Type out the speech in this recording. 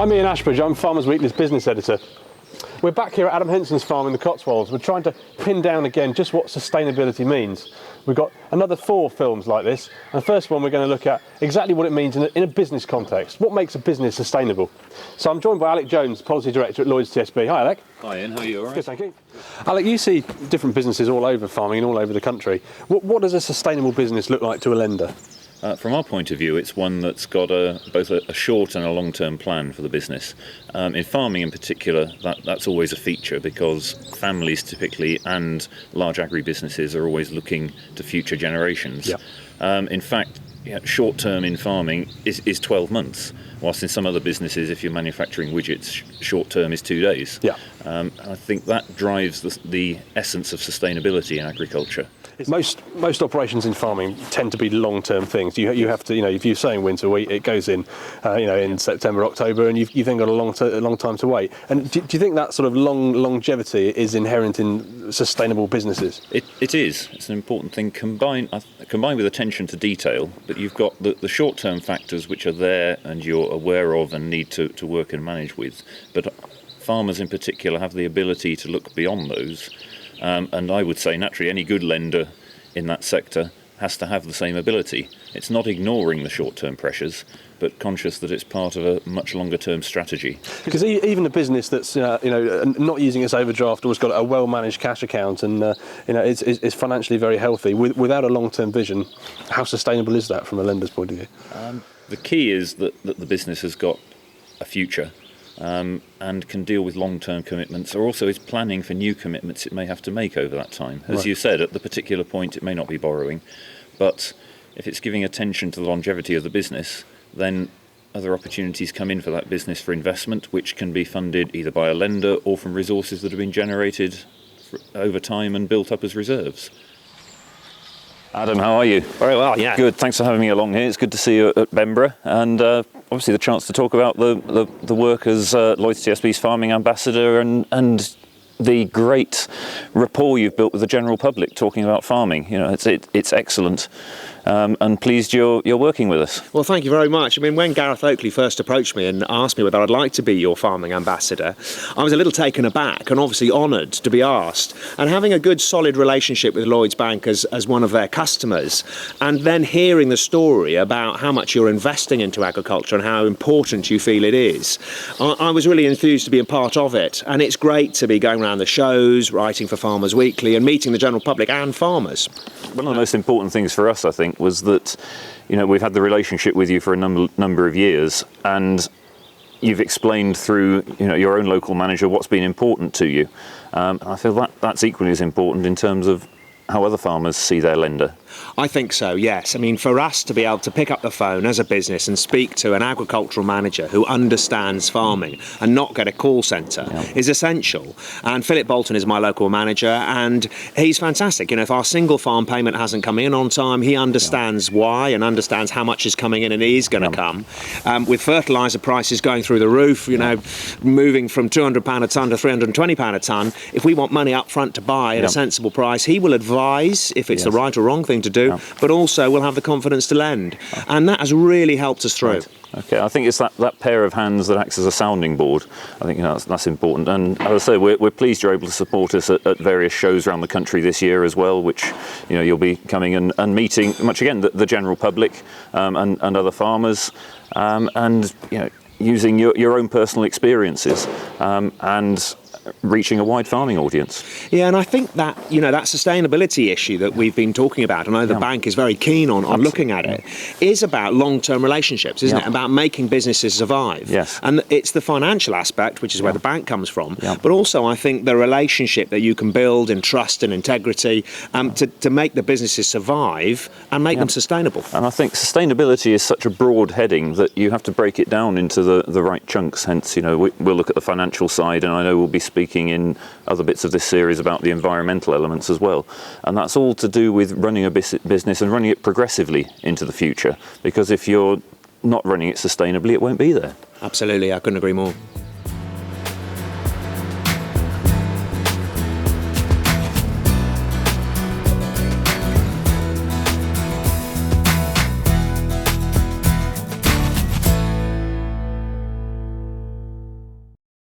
I'm Ian Ashbridge, I'm Farmers Weekly's business editor. We're back here at Adam Henson's farm in the Cotswolds. We're trying to pin down again just what sustainability means. We've got another 4 films like this, and the first one we're going to look at exactly what it means in a business context. What makes a business sustainable? So I'm joined by Alec Jones, Policy Director at Lloyds TSB. Hi Alec. Hi Ian, how are you? All right? Good, thank you. Alec, you see different businesses all over farming and all over the country. What does a sustainable business look like to a lender? From our point of view, it's one that's got both a short and a long-term plan for the business. In farming in particular, that's always a feature because families typically and large agribusinesses are always looking to future generations. Yep. In fact, short-term in farming is 12 months, whilst in some other businesses, if you're manufacturing widgets, short-term is 2 days. Yeah. I think that drives the essence of sustainability in agriculture. Most operations in farming tend to be long-term things. You have to, if you're sowing winter wheat, it goes in, in September, October, and you've then got a long time to wait. And do you think that sort of longevity is inherent in sustainable businesses? It is. It's an important thing combined with attention to detail. But you've got the short-term factors which are there and you're aware of and need to work and manage with. But farmers in particular have the ability to look beyond those. And I would say, naturally, any good lender in that sector has to have the same ability. It's not ignoring the short-term pressures, but conscious that it's part of a much longer-term strategy. Because even a business that's not using its overdraft or has got a well-managed cash account and is financially very healthy, without a long-term vision, how sustainable is that from a lender's point of view? The key is that the business has got a future. And can deal with long-term commitments, or also is planning for new commitments it may have to make over that time. As you said, at the particular point it may not be borrowing, but if it's giving attention to the longevity of the business, then other opportunities come in for that business for investment, which can be funded either by a lender or from resources that have been generated over time and built up as reserves. Adam, how are you? Very well, yeah. Good, thanks for having me along here. It's good to see you at Bemborough, and obviously the chance to talk about the work as Lloyds TSB's farming ambassador and the great rapport you've built with the general public talking about farming. It's excellent. And pleased you're working with us. Well, thank you very much. I mean, when Gareth Oakley first approached me and asked me whether I'd like to be your farming ambassador, I was a little taken aback and obviously honoured to be asked. And having a good, solid relationship with Lloyds Bank as one of their customers, and then hearing the story about how much you're investing into agriculture and how important you feel it is, I was really enthused to be a part of it. And it's great to be going around the shows, writing for Farmers Weekly and meeting the general public and farmers. One of the most important things for us, I think, was that we've had the relationship with you for a number of years, and you've explained through your own local manager what's been important to you. I feel that's equally as important in terms of how other farmers see their lender. I think so, yes. I mean, for us to be able to pick up the phone as a business and speak to an agricultural manager who understands farming and not get a call centre is essential. And Philip Bolton is my local manager, and he's fantastic. If our single farm payment hasn't come in on time, he understands why and understands how much is coming in and is going to come. With fertiliser prices going through the roof, moving from £200 a tonne to £320 a tonne, if we want money up front to buy at a sensible price, he will advise if it's the right or wrong thing to do, but also we'll have the confidence to lend. And that has really helped us through. Right. Okay, I think it's that pair of hands that acts as a sounding board. I think that's important. And as I say, we're pleased you're able to support us at various shows around the country this year as well, which you'll be coming and meeting much again the general public and other farmers, and using your own personal experiences and reaching a wide farming audience. Yeah, and I think that, that sustainability issue that we've been talking about, and I know the bank is very keen on looking at it, is about long-term relationships, isn't it? About making businesses survive. Yes. And it's the financial aspect, which is where the bank comes from, but also I think the relationship that you can build in trust and integrity to make the businesses survive and make them sustainable. And I think sustainability is such a broad heading that you have to break it down into the right chunks. Hence, we'll look at the financial side, and I know we'll be speaking in other bits of this series about the environmental elements as well. And that's all to do with running a business and running it progressively into the future, because if you're not running it sustainably, it won't be there. Absolutely, I couldn't agree more.